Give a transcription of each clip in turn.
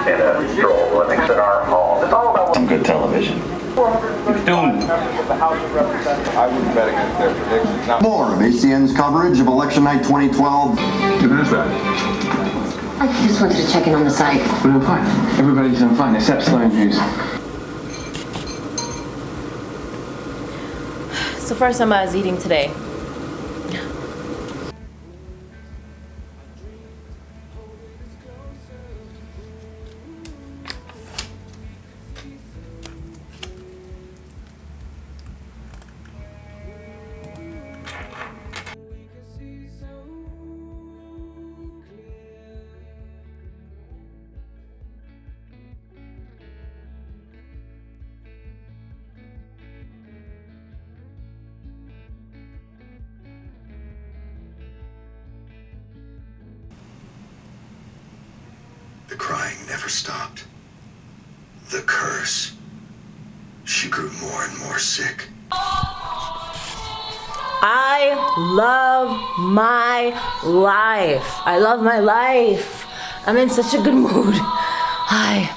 in a stroll and in our home. It's all about some good television. I wouldn't bet against their predictions. More of ACN's coverage of election night 2012. Who's that? I just wanted to check in on the site. We're doing fine. Everybody's doing fine except Sloan Hughes. It's the first time I was eating today. The crying never stopped. The curse. She grew more and more sick. I love my life. I love my life. I'm in such a good mood. I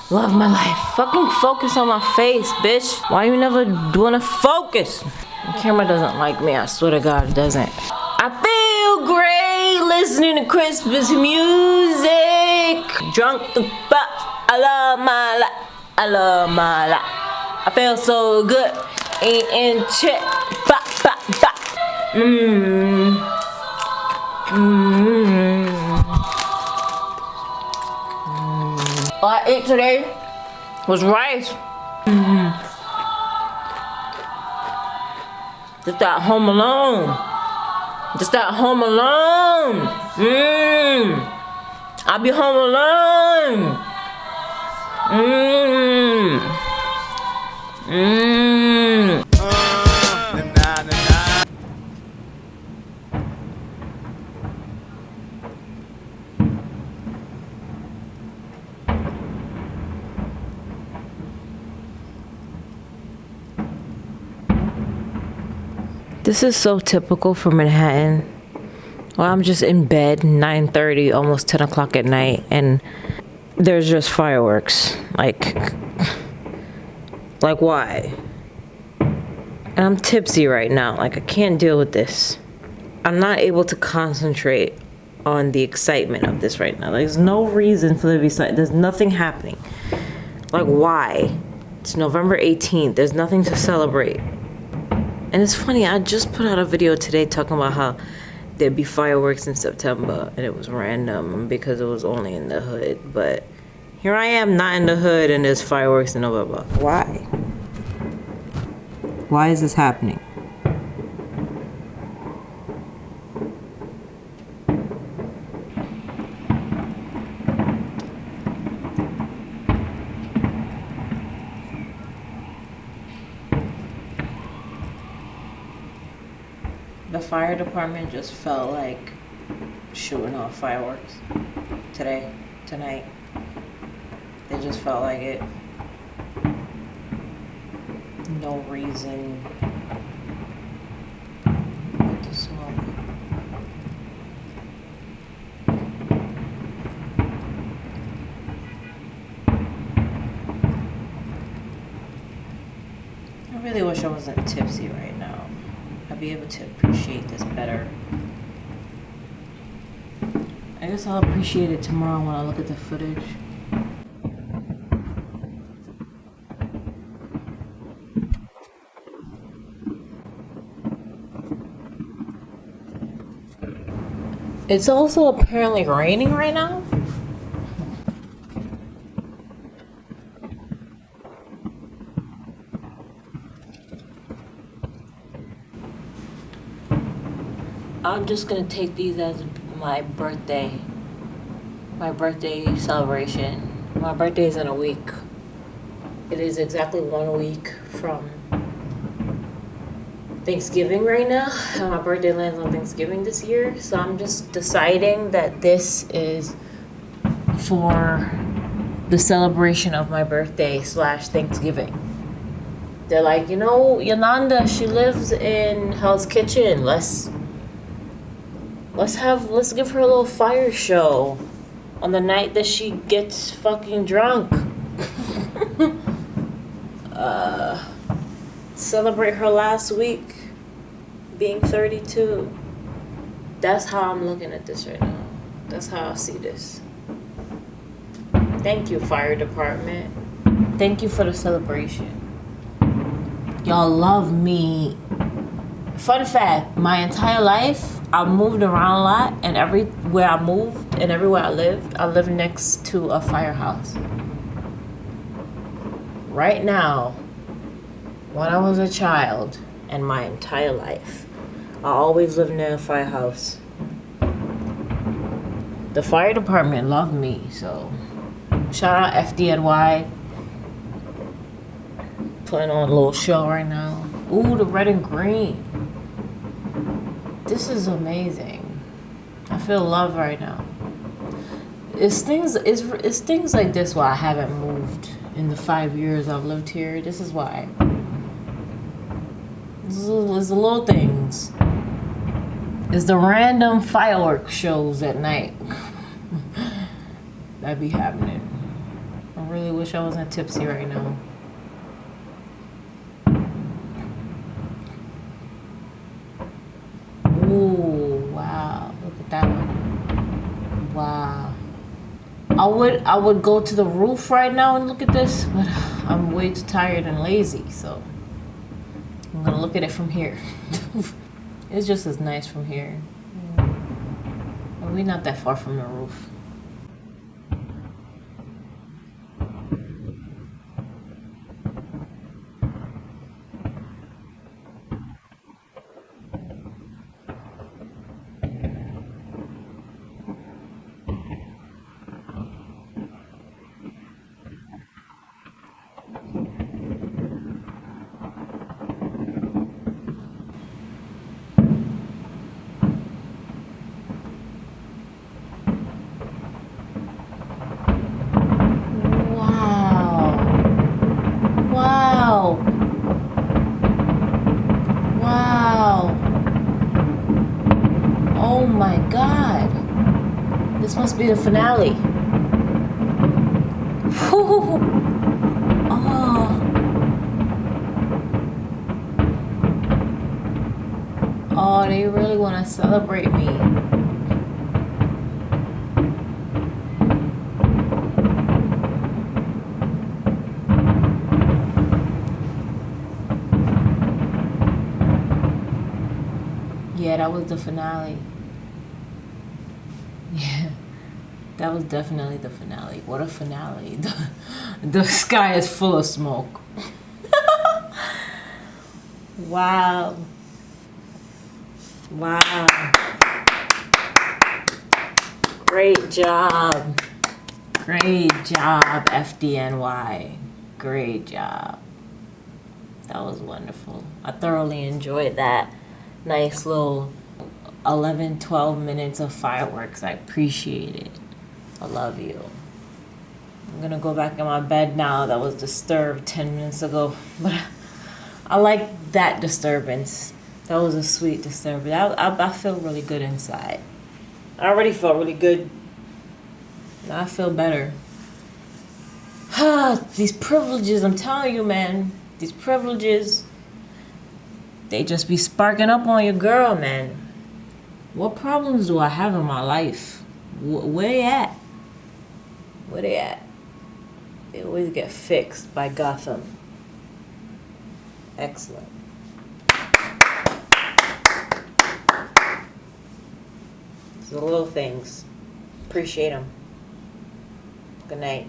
love my life. Fucking focus on my face, bitch. Why you never doing a focus? The camera doesn't like me. I swear to God, it doesn't. I feel great listening to Christmas music. Drunk the fuck. I love my life. I love my life. I feel so good. Eating shit. Bop, bop, bop. All I ate today was rice. Just that home alone. Just that home alone. I'll be home alone. This is so typical for Manhattan. Well, I'm just in bed, 9:30, almost 10 o'clock at night, and there's just fireworks. Like why? And I'm tipsy right now. Like, I can't deal with this. I'm not able to concentrate on the excitement of this right now. There's no reason for there to be excitement. There's nothing happening. Like, why? It's November 18th. There's nothing to celebrate. And it's funny, I just put out a video today talking about how there'd be fireworks in September, and it was random because it was only in the hood. But here I am, not in the hood, and there's fireworks in November. Why? Why is this happening? The fire department just felt like shooting off fireworks tonight. They just felt like it. No reason but to smoke. I really wish I wasn't tipsy right now. I'll be able to appreciate this better. I guess I'll appreciate it tomorrow when I look at the footage. It's also apparently raining right now. I'm just gonna take these as my birthday celebration. My birthday is in a week. It is exactly 1 week from Thanksgiving right now. My birthday lands on Thanksgiving this year, so I'm just deciding that this is for the celebration of my birthday / Thanksgiving. They're like, you know, Yolanda, she lives in Hell's Kitchen. Let's give her a little fire show. on the night that she gets fucking drunk. Celebrate her last week being 32. That's how I'm looking at this right now. That's how I see this. Thank you, fire department. Thank you for the celebration. Y'all love me. Fun fact, my entire life, I moved around a lot, and everywhere I moved and everywhere I lived next to a firehouse. Right now, when I was a child, and my entire life, I always lived near a firehouse. The fire department loved me, so shout out FDNY. Putting on a little show right now. Ooh, the red and green. This is amazing. I feel love right now. It's things like this why I haven't moved in the 5 years I've lived here. This is why. It's the little things. It's the random fireworks shows at night that be happening. I really wish I wasn't tipsy right now. Ooh, wow. Look at that one. Wow. I would go to the roof right now and look at this, but I'm way too tired and lazy, so I'm gonna look at it from here. It's just as nice from here. We're not that far from the roof. This must be the finale. Oh. Oh, they really want to celebrate me. Yeah, that was the finale. Yeah, that was definitely the finale. What a finale. The sky is full of smoke. Wow. Wow. Great job. Great job, FDNY. Great job. That was wonderful. I thoroughly enjoyed that. Nice little 11, 12 minutes of fireworks. I appreciate it. I love you. I'm gonna go back in my bed now. That was disturbed 10 minutes ago. But I like that disturbance. That was a sweet disturbance. I feel really good inside. I already felt really good. Now I feel better. These privileges, I'm telling you, man. These privileges, they just be sparking up on your girl, man. What problems do I have in my life? Where they at? Where they at? They always get fixed by Gotham. Excellent. It's the little things. Appreciate them. Good night.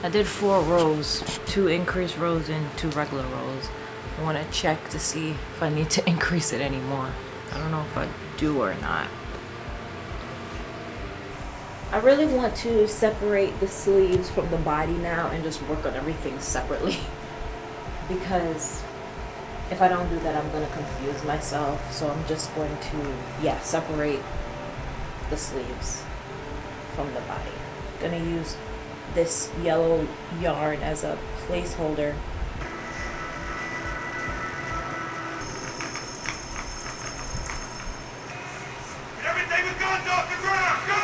I did 4 rows, 2 increased rows and 2 regular rows. I want to check to see if I need to increase it anymore. I don't know if I do or not. I really want to separate the sleeves from the body now and just work on everything separately. Because if I don't do that, I'm going to confuse myself. So I'm just going to, separate the sleeves from the body. I'm going to use this yellow yarn as a placeholder. Everything is guns off the ground! Go!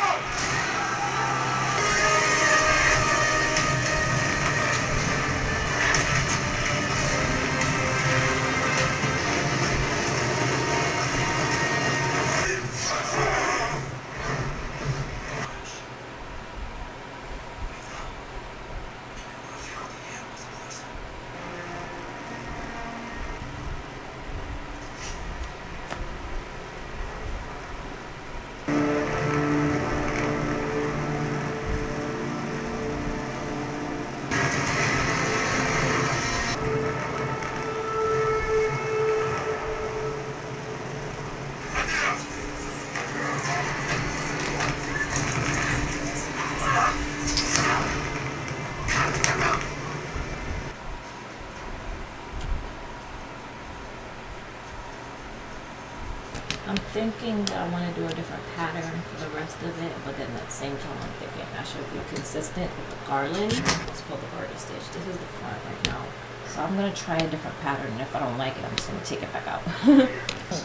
I'm thinking that I want to do a different pattern for the rest of it, but then at the same time I'm thinking I should be consistent with the garland. It's called the garter stitch. This is the front right now. So I'm going to try a different pattern, and if I don't like it, I'm just going to take it back out.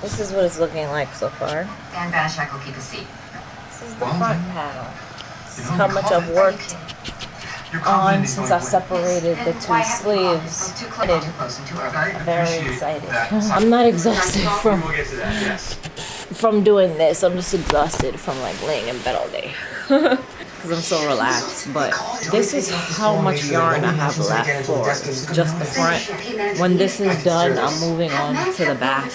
This is what it's looking like so far. And Banishak will keep a seat. This is the front panel. This is how much I've worked on since I separated the 2 sleeves. I'm very excited. I'm not exhausted from doing this. I'm just exhausted from like laying in bed all day. Because I'm so relaxed. But this is how much yarn I have left for just the front. When this is done, I'm moving on to the back.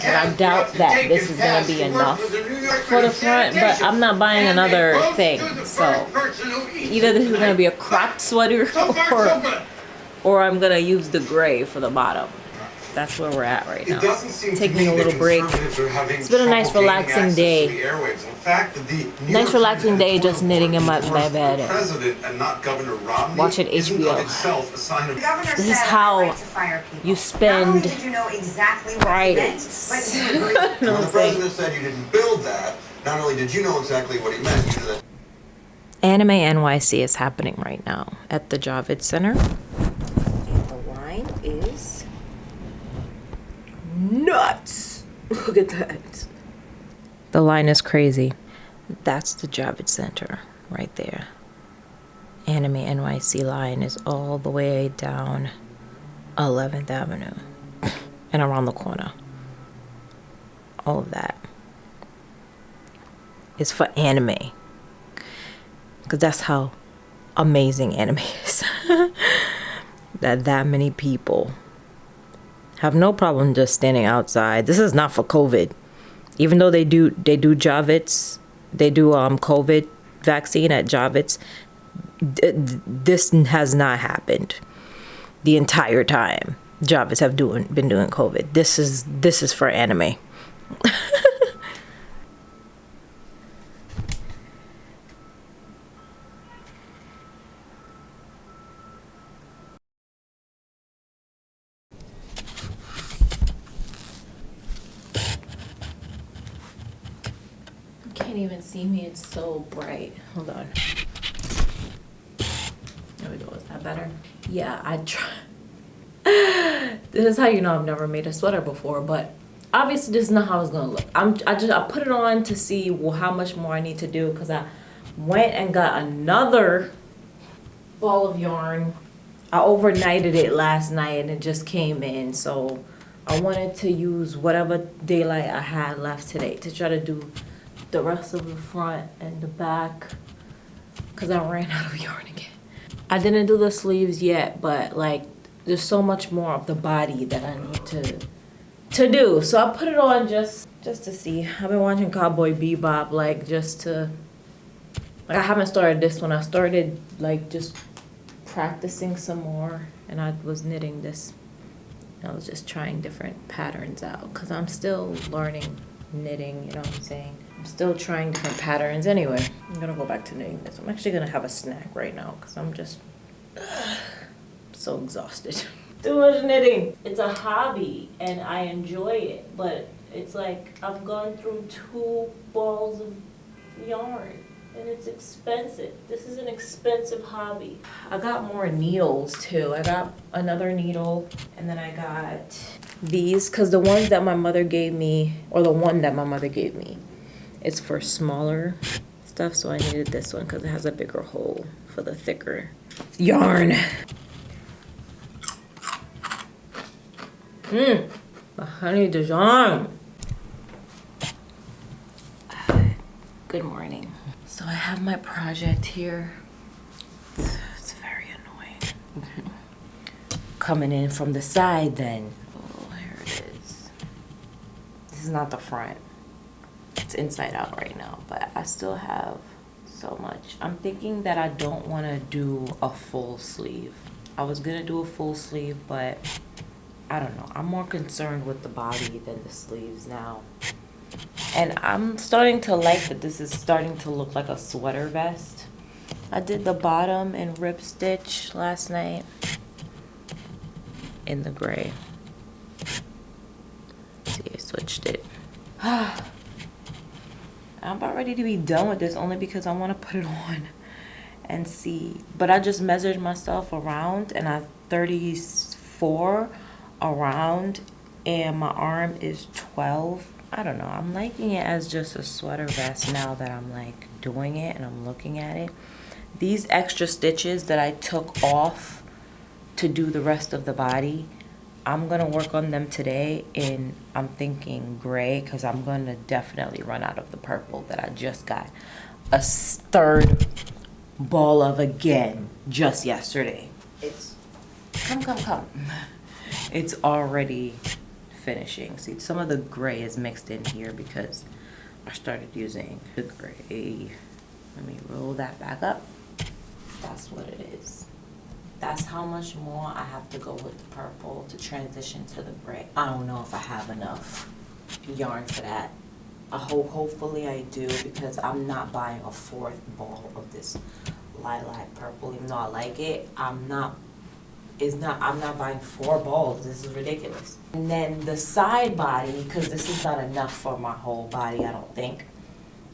And I doubt that this is going to be enough for the front, but I'm not buying another thing. So either this is going to be a cropped sweater or I'm going to use the gray for the bottom. That's where we're at right now. Taking a little break. It's been a nice relaxing day. Nice relaxing day just knitting in my bed and watching HBO. This is how you spend Fridays. The president said you didn't build that. Not only did you know exactly what he meant, you knew that. Anime NYC is happening right now at the Javid Center. And the line is nuts. Look at that. The line is crazy. That's the Javid Center right there. Anime NYC line is all the way down 11th Avenue and around the corner. All of that is for anime. Because that's how amazing anime is. that many people have no problem just standing outside. This is not for COVID. Even though they do Javits, they do COVID vaccine at Javits. This has not happened the entire time Javits have been doing COVID. This is for anime. Can't even see me, it's so bright. Hold on. There we go. Is that better? Yeah, I try. This is how you know I've never made a sweater before, but obviously this is not how it's gonna look. I put it on to see how much more I need to do, because I went and got another ball of yarn. I overnighted it last night and it just came in, so I wanted to use whatever daylight I had left today to try to do the rest of the front and the back, because I ran out of yarn again. I didn't do the sleeves yet, but like there's so much more of the body that I need to do. So I put it on just to see. I've been watching Cowboy Bebop, like just to, like I haven't started this one. I started like just practicing some more, and I was knitting this. I was just trying different patterns out because I'm still learning knitting, you know what I'm saying? I'm still trying different patterns. Anyway, I'm gonna go back to knitting this. I'm actually gonna have a snack right now because I'm just so exhausted. Too much knitting. It's a hobby and I enjoy it, but it's like I've gone through 2 balls of yarn and it's expensive. This is an expensive hobby. I got more needles too. I got another needle, and then I got these because the ones that my mother gave me, or the one that my mother gave me, it's for smaller stuff, so I needed this one because it has a bigger hole for the thicker yarn. Honey Dijon. Good morning. So I have my project here. It's very annoying. Coming in from the side then. Oh, here it is. This is not the front. It's inside out right now, but I still have so much. I'm thinking that I don't want to do a full sleeve. I was gonna do a full sleeve, but I don't know. I'm more concerned with the body than the sleeves now. And I'm starting to like that this is starting to look like a sweater vest. I did the bottom in rib stitch last night in the gray. See, I switched it. I'm about ready to be done with this only because I want to put it on and see. But I just measured myself around and I'm 34 around and my arm is 12. I don't know. I'm liking it as just a sweater vest now that I'm like doing it and I'm looking at it. These extra stitches that I took off to do the rest of the body, I'm gonna work on them today in, I'm thinking gray, because I'm gonna definitely run out of the purple that I just got a third ball of again just yesterday. It's come. It's already finishing. See, some of the gray is mixed in here because I started using the gray. Let me roll that back up. That's what it is. That's how much more I have to go with the purple to transition to the gray. I don't know if I have enough yarn for that. Hopefully I do, because I'm not buying a 4th ball of this lilac purple, even though I like it. I'm not buying 4 balls. This is ridiculous. And then the side body, because this is not enough for my whole body, I don't think,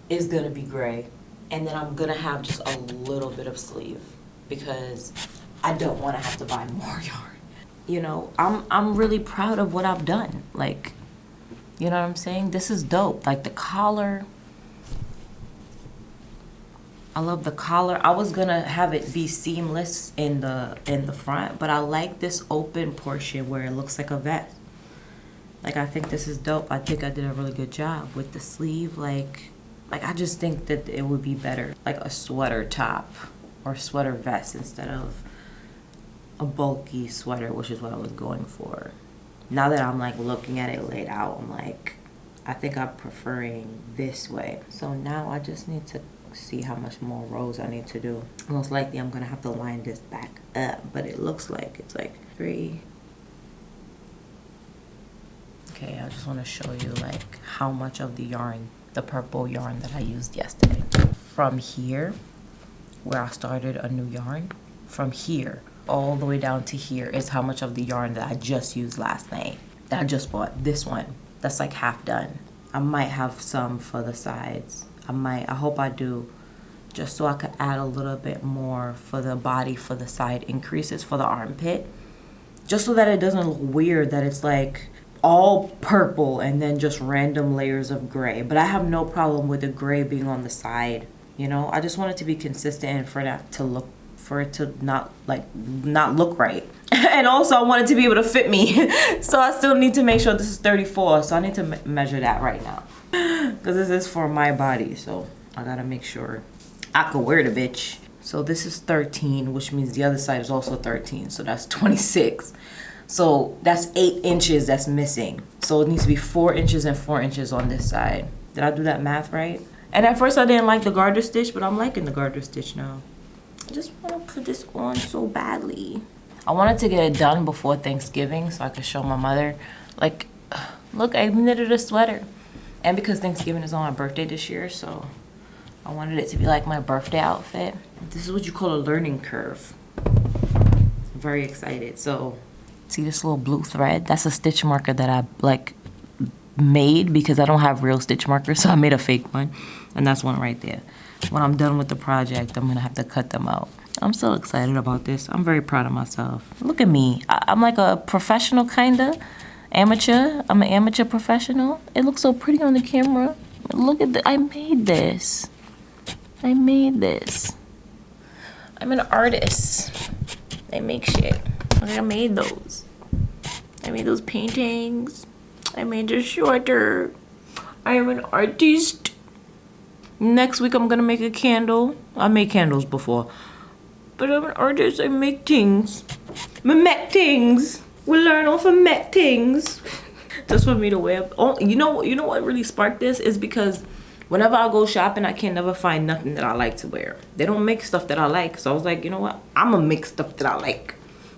is gonna be gray. And then I'm gonna have just a little bit of sleeve because I don't want to have to buy more yarn. You know, I'm really proud of what I've done. Like, you know what I'm saying? This is dope. Like the collar. I love the collar. I was gonna have it be seamless in the front, but I like this open portion where it looks like a vest. Like, I think this is dope. I think I did a really good job with the sleeve. Like I just think that it would be better, like a sweater top or sweater vest instead of a bulky sweater, which is what I was going for. Now that I'm like looking at it laid out, I'm like, I think I'm preferring this way. So now I just need to see how much more rows I need to do. Most likely I'm gonna have to line this back up, but it looks like it's like 3. Okay, I just want to show you like how much of the yarn, the purple yarn that I used yesterday. From here, where I started a new yarn, from here all the way down to here is how much of the yarn that I just used last night, that I just bought. This one, that's like half done. I might have some for the sides. I hope I do, just so I could add a little bit more for the body, for the side increases, for the armpit, just so that it doesn't look weird that it's like all purple and then just random layers of gray. But I have no problem with the gray being on the side. You know, I just want it to be consistent and for that to look, for it to not look right. And also I want it to be able to fit me. So I still need to make sure this is 34. So I need to measure that right now. Because this is for my body. So I gotta make sure I can wear the bitch. So this is 13, which means the other side is also 13. So that's 26. So that's 8 inches that's missing. So it needs to be 4 inches and 4 inches on this side. Did I do that math right? And at first I didn't like the garter stitch, but I'm liking the garter stitch now. I just want to put this on so badly. I wanted to get it done before Thanksgiving so I could show my mother, like, look, I knitted a sweater. And because Thanksgiving is on my birthday this year, so I wanted it to be like my birthday outfit. This is what you call a learning curve. I'm very excited. So, see this little blue thread? That's a stitch marker that I, like, made because I don't have real stitch markers, so I made a fake one. And that's one right there. When I'm done with the project, I'm gonna have to cut them out. I'm so excited about this. I'm very proud of myself. Look at me. I'm like a professional, kinda. Amateur. I'm an amateur professional. It looks so pretty on the camera. Look at I made this. I made this. I'm an artist. I make shit. Like, I made those. I made those paintings. I made this shorter. I am an artist. Next week I'm gonna make a candle. I made candles before. But I'm an artist, I make things. Mek Tings. We learn off of Mek Tings. Just for me to wear. Oh, you know what really sparked this is because whenever I go shopping, I can never find nothing that I like to wear. They don't make stuff that I like. So I was like, you know what? I'm gonna make stuff that I like.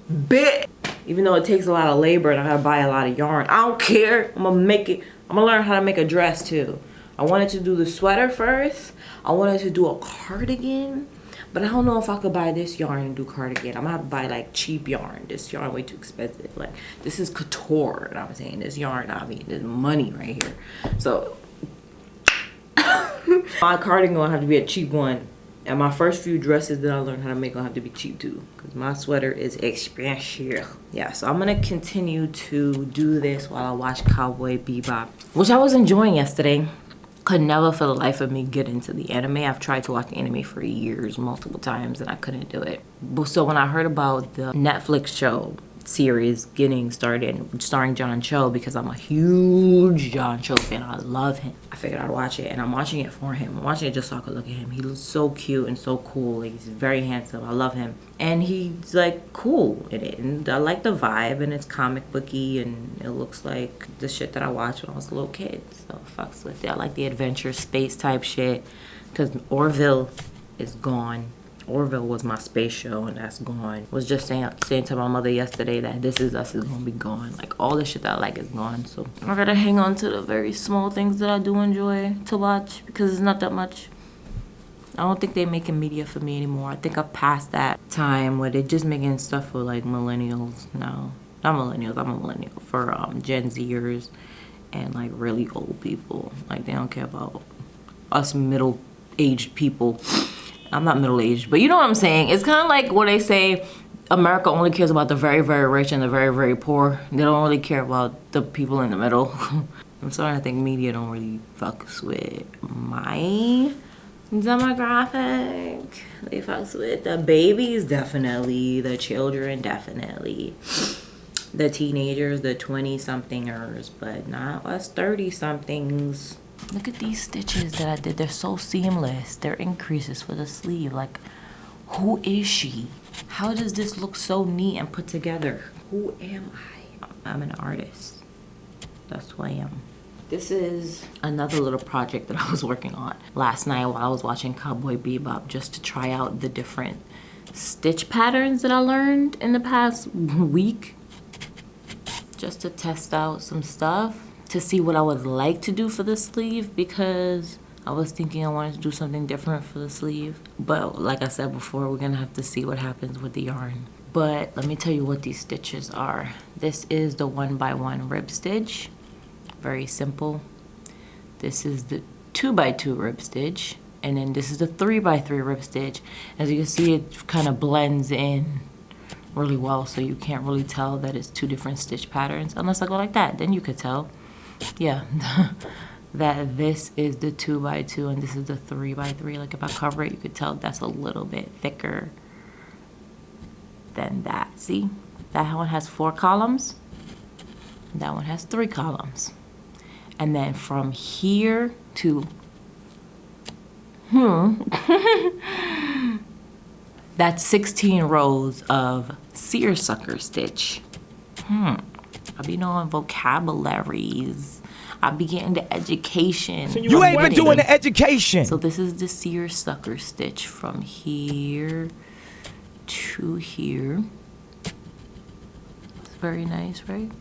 Bet. Even though it takes a lot of labor and I gotta buy a lot of yarn. I don't care. I'm gonna make it. I'm gonna learn how to make a dress too. I wanted to do the sweater first. I wanted to do a cardigan. But I don't know if I could buy this yarn and do cardigan. I'm gonna have to buy like cheap yarn. This yarn way too expensive. Like this is couture. And I'm saying this yarn, I mean, there's money right here. So my cardigan gonna have to be a cheap one. And my first few dresses that I learned how to make gonna have to be cheap too. Because my sweater is expensive. Yeah, so I'm gonna continue to do this while I watch Cowboy Bebop, which I was enjoying yesterday. Could never for the life of me get into the anime. I've tried to watch anime for years, multiple times, and I couldn't do it. So when I heard about the Netflix show series getting started, starring John Cho, because I'm a huge John Cho fan, I love him, I figured I'd watch it, and I'm watching it for him. I'm watching it just so I could look at him. He looks so cute and so cool. Like, he's very handsome. I love him. And he's like cool in it, and I like the vibe, and it's comic booky, and it looks like the shit that I watched when I was a little kid. So fucks with it. I like the adventure space type shit, because Orville is gone. Orville was my space show, and that's gone. Was just saying to my mother yesterday that This Is Us is gonna be gone. Like, all the shit that I like is gone. So I gotta hang on to the very small things that I do enjoy to watch, because it's not that much. I don't think they're making media for me anymore. I think I've passed that time where they're just making stuff for like millennials now. Not millennials, I'm a millennial. For Gen Zers and like really old people. Like, they don't care about us middle-aged people. I'm not middle-aged, but you know what I'm saying. It's kind of like when they say America only cares about the very, very rich and the very, very poor. They don't really care about the people in the middle. I'm starting to think media don't really fucks with my demographic. They fucks with the babies, definitely. The children, definitely. The teenagers, the 20-somethingers, but not us 30-somethings. Look at these stitches that I did. They're so seamless. They're increases for the sleeve. Like, who is she? How does this look so neat and put together? Who am I? I'm an artist. That's who I am. This is another little project that I was working on last night while I was watching Cowboy Bebop, just to try out the different stitch patterns that I learned in the past week. Just to test out some stuff, to see what I would like to do for the sleeve, because I was thinking I wanted to do something different for the sleeve. But like I said before, we're gonna have to see what happens with the yarn. But let me tell you what these stitches are. This is the 1x1 rib stitch, very simple. This is the 2x2 rib stitch, and then this is the 3x3 rib stitch. As you can see, it kind of blends in really well, so you can't really tell that it's two different stitch patterns unless I go like that. Then you could tell, yeah, that this is the 2x2 and this is the 3x3. Like if I cover it, you could tell that's a little bit thicker than that. See, that one has 4 columns, that one has 3 columns. And then from here to that's 16 rows of seersucker stitch. I be knowing vocabularies. I be getting the education. You ain't been doing the education. So this is the seersucker stitch from here to here. It's very nice, right?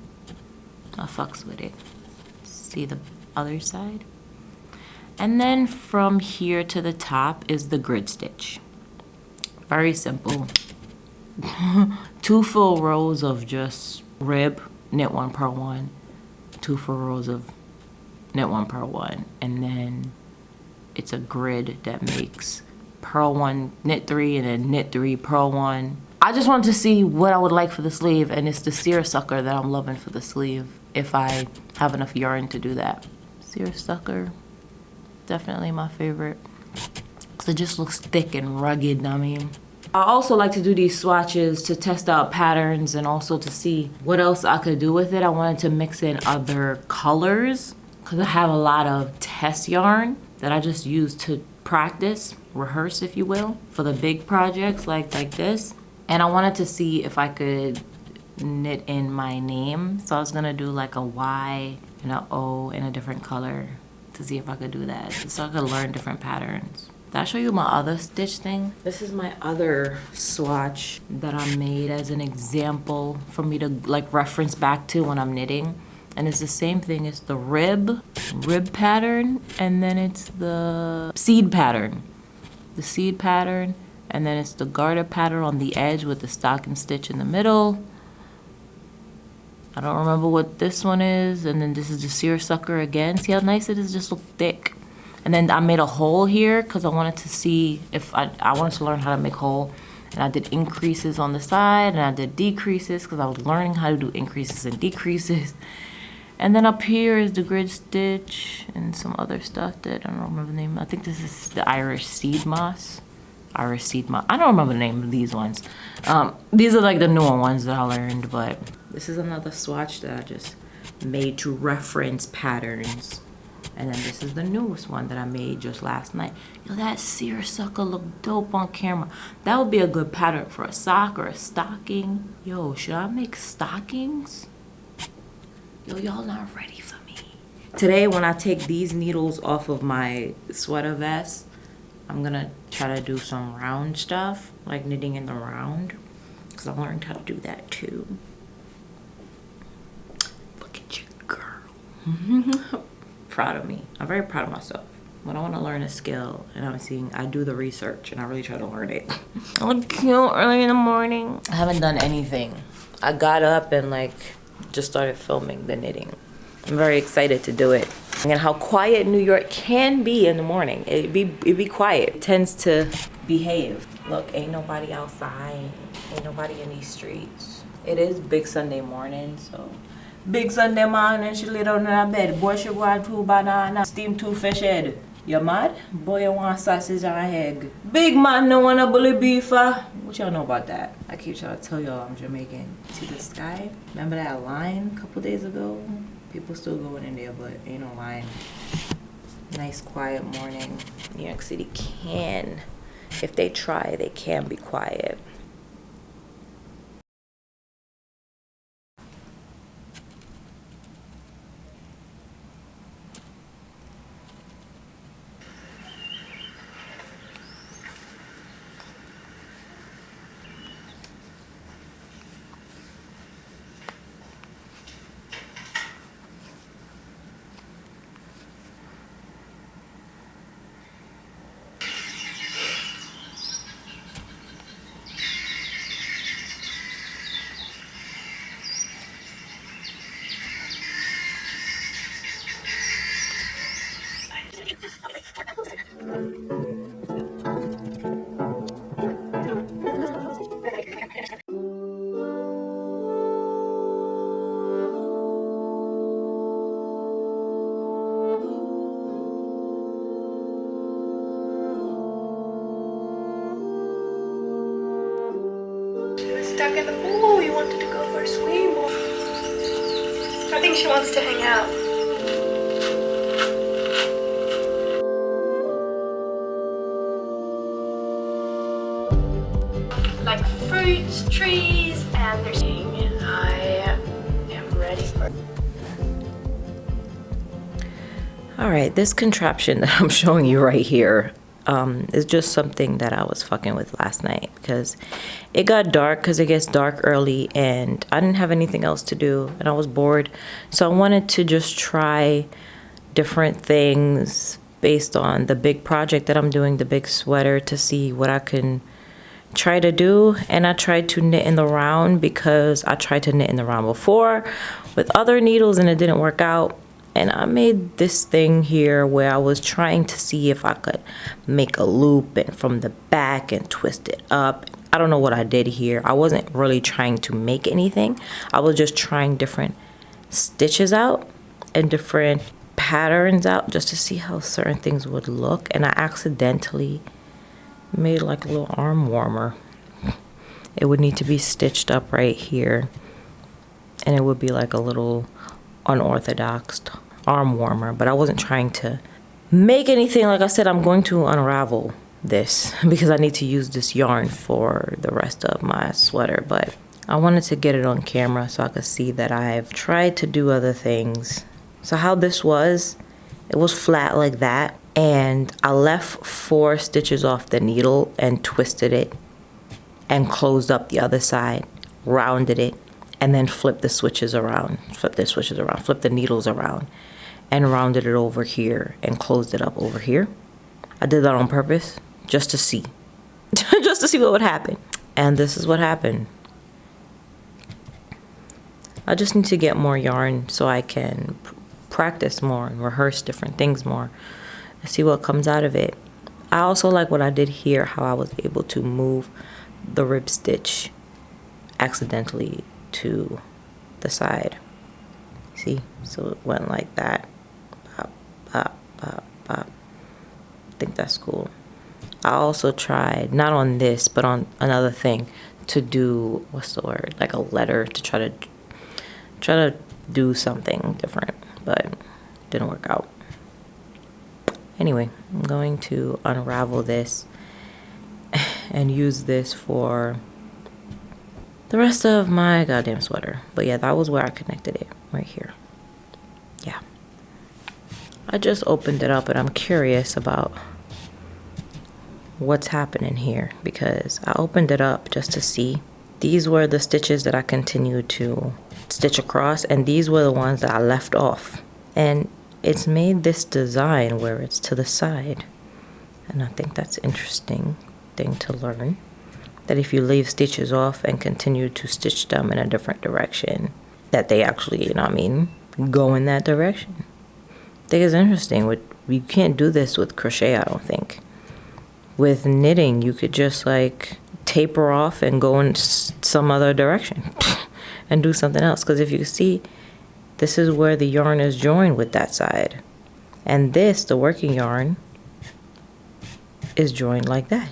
I fucks with it. See the other side? And then from here to the top is the grid stitch. Very simple. 2 full rows of just rib, knit 1, purl 1. 2 full rows of knit 1, purl 1. And then it's a grid that makes purl 1, knit 3, and then knit 3, purl 1. I just wanted to see what I would like for the sleeve, and it's the seersucker that I'm loving for the sleeve if I have enough yarn to do that. Seersucker, definitely my favorite. So it just looks thick and rugged, I mean. I also like to do these swatches to test out patterns and also to see what else I could do with it. I wanted to mix in other colors because I have a lot of test yarn that I just use to practice, rehearse if you will, for the big projects like this. And I wanted to see if I could knit in my name. So I was gonna do like a Y and an O in a different color to see if I could do that, so I could learn different patterns. Did I show you my other stitch thing? This is my other swatch that I made as an example for me to like reference back to when I'm knitting. And it's the same thing. It's the rib pattern, and then it's the seed pattern. The seed pattern, and then it's the garter pattern on the edge with the stocking stitch in the middle. I don't remember what this one is. And then this is the seersucker again. See how nice it is? Just look thick. And then I made a hole here because I wanted to see if I wanted to learn how to make hole. And I did increases on the side and I did decreases because I was learning how to do increases and decreases. And then up here is the grid stitch and some other stuff that I don't remember the name. I think this is the Irish seed moss. Irish seed moss. I don't remember the name of these ones. These are like the newer ones that I learned, but this is another swatch that I just made to reference patterns. And then this is the newest one that I made just last night. Yo, that seersucker look dope on camera. That would be a good pattern for a sock or a stocking. Yo, should I make stockings? Yo, y'all not ready for me. Today, when I take these needles off of my sweater vest, I'm gonna try to do some round stuff, like knitting in the round, because I learned how to do that too. Look at you, girl. Proud of me. I'm very proud of myself. When I want to learn a skill and I do the research and I really try to learn it. I look cute early in the morning. I haven't done anything. I got up and like just started filming the knitting. I'm very excited to do it. And how quiet New York can be in the morning. It be quiet. It tends to behave. Look, ain't nobody outside. Ain't nobody in these streets. It is big Sunday morning, so. Big Sunday morning, she lay down in her bed. Boy, she want 2 banana, steam 2 fish head. You mad? Boy, you want sausage and egg. Big man no want a bully beef. What y'all know about that? I keep trying to tell y'all I'm Jamaican. See the sky? Remember that line a couple days ago? People still going in there, but ain't no line. Nice quiet morning. New York City can, if they try, they can be quiet. stuck in the pool. You wanted to go for a swim. I think she wants to hang out. Like fruits, trees, and there's I am ready. All right, this contraption that I'm showing you right here is just something that I was fucking with last night because it got dark, because it gets dark early and I didn't have anything else to do and I was bored. So I wanted to just try different things based on the big project that I'm doing, the big sweater, to see what I can try to do. And I tried to knit in the round because I tried to knit in the round before with other needles and it didn't work out. And I made this thing here where I was trying to see if I could make a loop and from the back and twist it up. I don't know what I did here. I wasn't really trying to make anything. I was just trying different stitches out and different patterns out just to see how certain things would look. And I accidentally made like a little arm warmer. It would need to be stitched up right here. And it would be like a little unorthodox arm warmer, but I wasn't trying to make anything. Like I said, I'm going to unravel this because I need to use this yarn for the rest of my sweater, but I wanted to get it on camera so I could see that I've tried to do other things. So how this was, it was flat like that, and I left 4 stitches off the needle and twisted it and closed up the other side, rounded it, and then flip the switches around, flip the needles around, and rounded it over here and closed it up over here. I did that on purpose, just to see, just to see what would happen. And this is what happened. I just need to get more yarn so I can practice more and rehearse different things more and see what comes out of it. I also like what I did here, how I was able to move the rib stitch accidentally to the side. See, so it went like that. Pop, pop, pop, pop. I think that's cool. I also tried, not on this, but on another thing, to do, what's the word, like a letter, to try to do something different, but it didn't work out. Anyway, I'm going to unravel this and use this for the rest of my goddamn sweater. But yeah, that was where I connected it, right here. Yeah. I just opened it up and I'm curious about what's happening here because I opened it up just to see. These were the stitches that I continued to stitch across, and these were the ones that I left off. And it's made this design where it's to the side. And I think that's an interesting thing to learn. That if you leave stitches off and continue to stitch them in a different direction, that they actually, you know what I mean, go in that direction. I think it's interesting. You can't do this with crochet, I don't think. With knitting, you could just like taper off and go in some other direction and do something else. Because if you see, this is where the yarn is joined with that side. And this, the working yarn, is joined like that.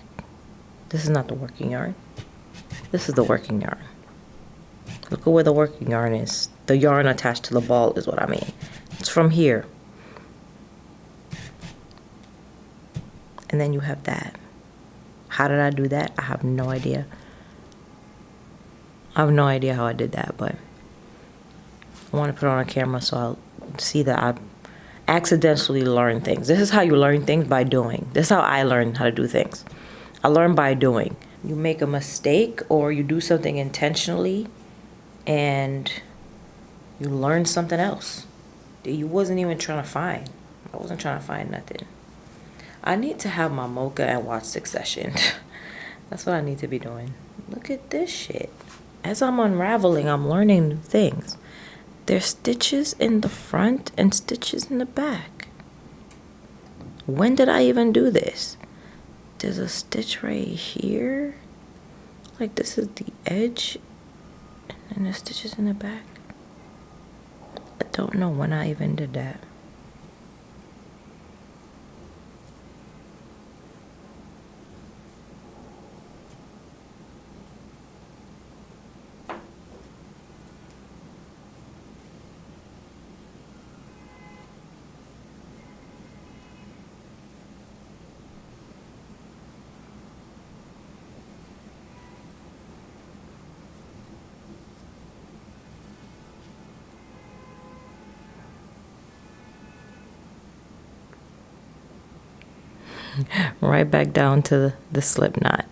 This is not the working yarn. This is the working yarn. Look at where the working yarn is. The yarn attached to the ball is what I mean. It's from here. And then you have that. How did I do that? I have no idea. I have no idea how I did that, but I want to put it on camera so I'll see that I accidentally learn things. This is how you learn things, by doing. This is how I learned how to do things. I learn by doing. You make a mistake or you do something intentionally and you learn something else that you wasn't even trying to find. I wasn't trying to find nothing. I need to have my mocha and watch Succession. That's what I need to be doing. Look at this shit. As I'm unraveling, I'm learning new things. There's stitches in the front and stitches in the back. When did I even do this? There's a stitch right here. Like this is the edge. And the stitches in the back. I don't know when I even did that. Right back down to the slip knot.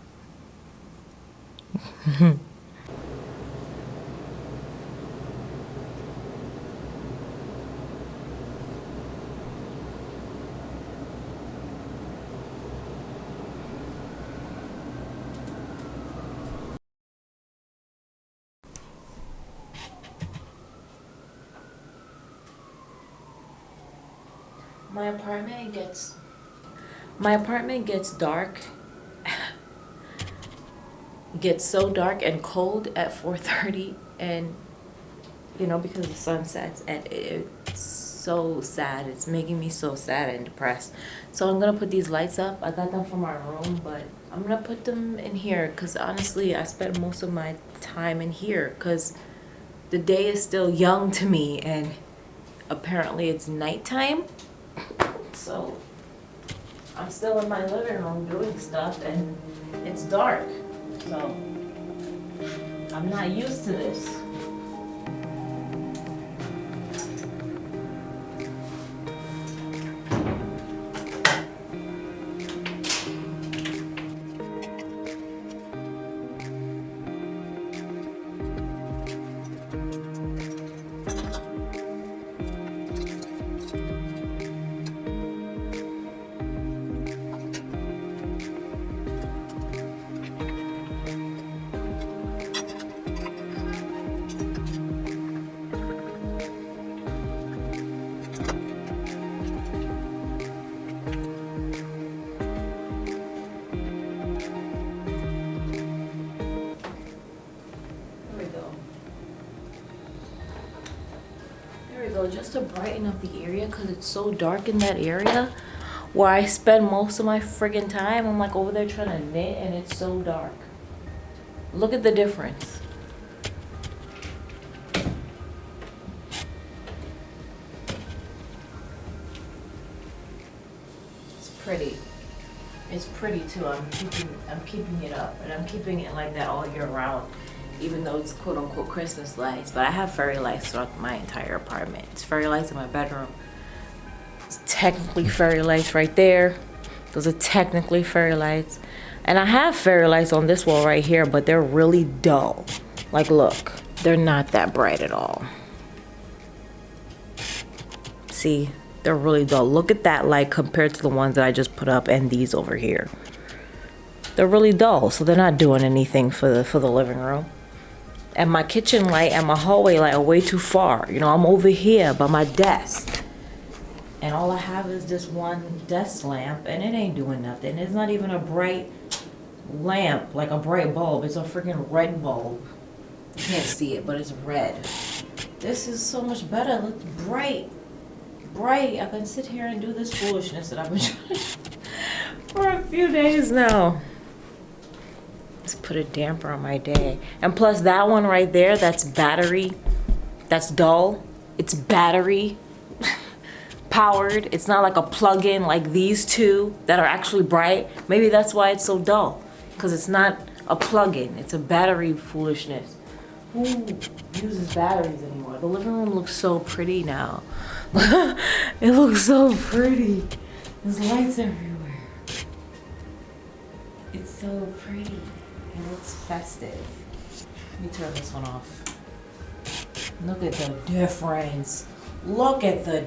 My apartment gets dark. Gets so dark and cold at 4:30, and you know, because the sun sets, and it's so sad. It's making me so sad and depressed. So I'm gonna put these lights up. I got them from our room, but I'm gonna put them in here because honestly, I spend most of my time in here because the day is still young to me, and apparently it's nighttime. So I'm still in my living room doing stuff, and it's dark. So I'm not used to this. Just to brighten up the area because it's so dark in that area where I spend most of my friggin' time. I'm like over there trying to knit and it's so dark. Look at the difference. It's pretty. It's pretty too. I'm keeping it up, and I'm keeping it like that all year round. Even though it's quote unquote Christmas lights, but I have fairy lights throughout my entire apartment. It's fairy lights in my bedroom. It's technically fairy lights right there. Those are technically fairy lights. And I have fairy lights on this wall right here, but they're really dull. Like, look, they're not that bright at all. See, they're really dull. Look at that light compared to the ones that I just put up and these over here. They're really dull, so they're not doing anything for the living room. And my kitchen light and my hallway light are way too far. You know, I'm over here by my desk. And all I have is this one desk lamp, and it ain't doing nothing. It's not even a bright lamp, like a bright bulb. It's a freaking red bulb. You can't see it, but it's red. This is so much better. It looks bright. Bright. I can sit here and do this foolishness that I've been trying for a few days now. Let's put a damper on my day. And plus that one right there, that's battery. That's dull. It's battery powered. It's not like a plug-in like these two that are actually bright. Maybe that's why it's so dull, because it's not a plug-in. It's a battery foolishness. Who uses batteries anymore? The living room looks so pretty now. It looks so pretty. There's lights everywhere. It's so pretty. It looks festive. Let me turn this one off. Look at the difference. Look at the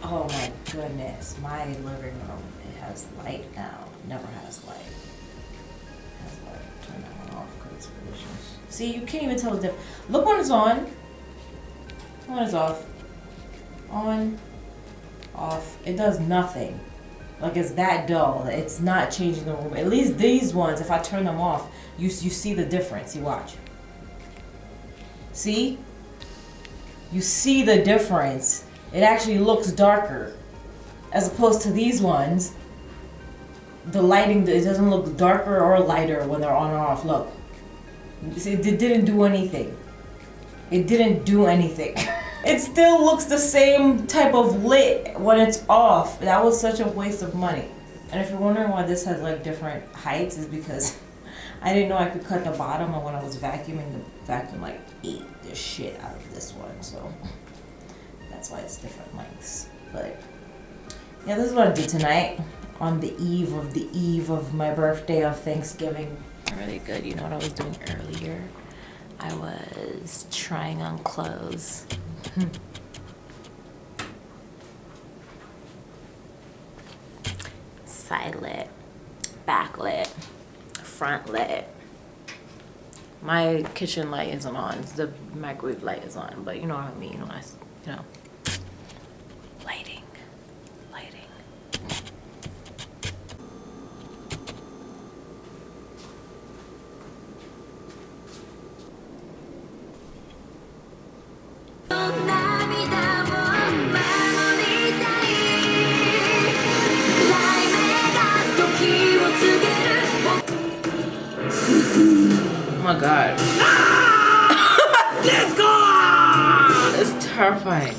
oh my goodness. My living room, it has light now. It never has light. It has light. Turn that one off because it's foolishness. See, you can't even tell the difference. Look when it's on. When it's off. On. Off. It does nothing. Like, it's that dull. It's not changing the room. At least these ones, if I turn them off, you see the difference. You watch. See? You see the difference. It actually looks darker. As opposed to these ones, the lighting, it doesn't look darker or lighter when they're on or off. Look. See, it didn't do anything. It didn't do anything. It still looks the same type of lit when it's off. That was such a waste of money. And if you're wondering why this has like different heights, is because I didn't know I could cut the bottom, and when I was vacuuming, the vacuum like ate the shit out of this one. So that's why it's different lengths. But yeah, this is what I did tonight. on the eve of my birthday of Thanksgiving. Really good. You know what I was doing earlier? I was trying on clothes. Side lit, back lit, front lit. My kitchen light isn't on. The microwave light is on, but you know what I mean. You know, lighting. Oh my god. Let's go! It's terrifying.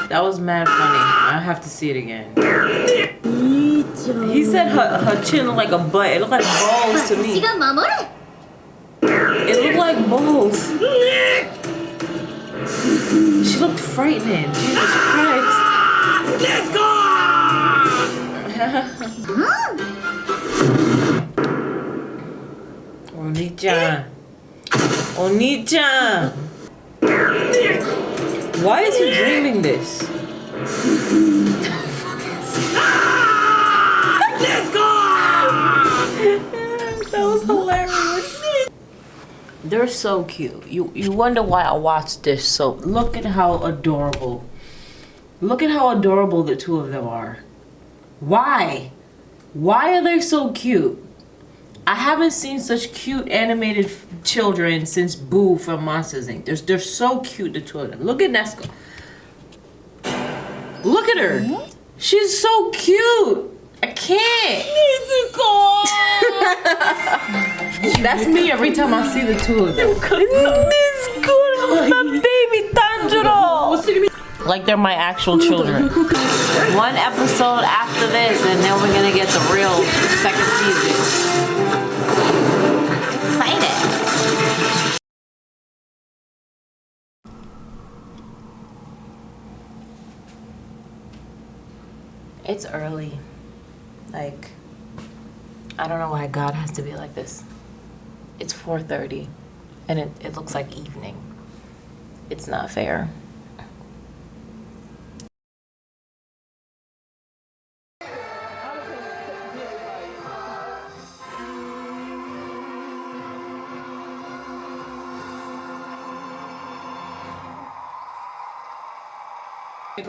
That was mad funny. I have to see it again. He said her chin looked like a butt. It looked like balls to me. It looked like balls. She looked frightening. Jesus Christ. Let's go! Oni-chan. Oni-chan. Why is he dreaming this? Let's go! That was hilarious. They're so cute. You wonder why I watched this. So look at how adorable. Look at how adorable the two of them are. Why? Why are they so cute? I haven't seen such cute animated children since Boo from Monsters Inc. They're so cute, the two of them. Look at Nesco. Look at her. She's so cute. I can't. That's me every time I see the two of them. My baby Tanjiro. Like they're my actual children. One episode after this, and then we're gonna get the real second season. Excited. It's early. Like, I don't know why God has to be like this. It's 4:30, and it looks like evening. It's not fair.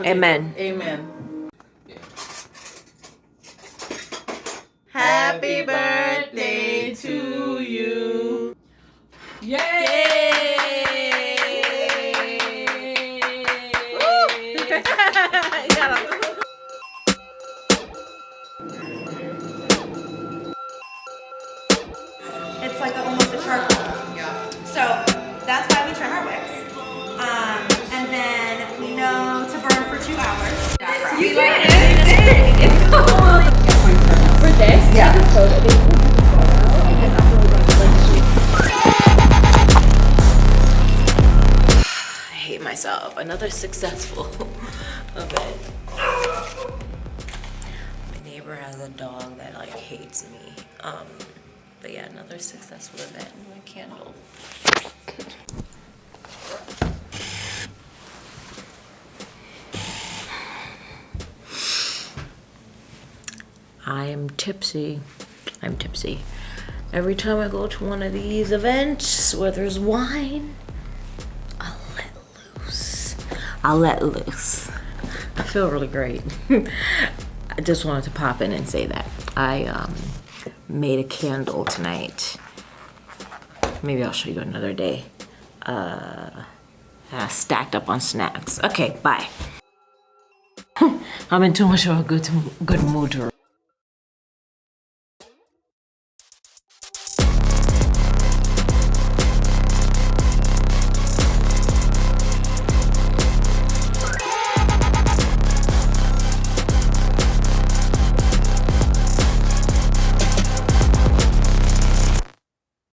Amen. Amen. Happy birthday to you. Yay! It's like almost a charcoal. Yeah. So that's why we trim our wicks. And then we know to burn for 2 hours. You like it? It's cool. For this? Yeah. I hate myself. Another successful event. My neighbor has a dog that like hates me. But yeah, another successful event. My candle. I'm tipsy. I'm tipsy. Every time I go to one of these events where there's wine, I'll let loose. I'll let loose. I feel really great. I just wanted to pop in and say that. I made a candle tonight. Maybe I'll show you another day. Stacked up on snacks. Okay, bye. I'm in too much of a good mood to